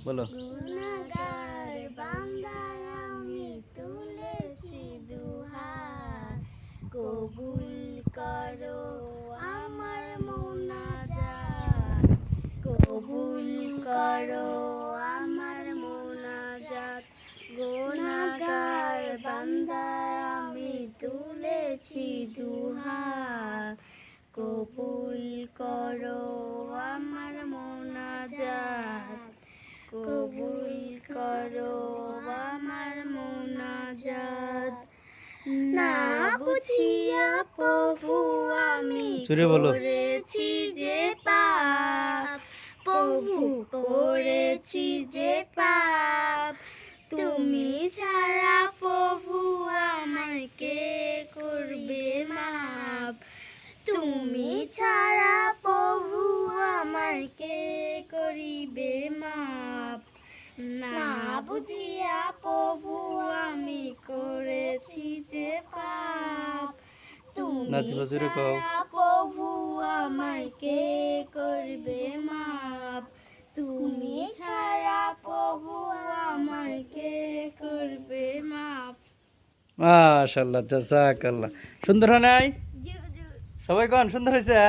বলো। গুনাহগার বান্দা আমি তুলেছি দুহাত, কবুল করো আমার মুনাজাত, কবুল করো আমার মুনাজাত। গুনাহগার বান্দা আমি তুলেছি দুহাত, কবুল করো আমার মুনাজাত, কবুল করো আমার মুনাজাত। না বুঝিয়া প্রভু আমি জোরে বলো। করেছি যে পাপ, প্রভু করেছি যে পাপ, তুমি ছাড়া প্রভু আমায় কে করবে মাপ, তুমি ছাড়া প্রভু আমায় কে করিবে মাপ। না বুঝিয়া প্রভু আমি করেছি যে পাপ, তুমি ছাড়া প্রভু আমায় কে করবে মাপ, তুমি ছাড়া প্রভু আমায় কে করবে মাপ। মাশাআল্লাহ, জাযাকাল্লাহ। সুন্দর হয় নাই? সবাই কোন সুন্দর হয়েছে?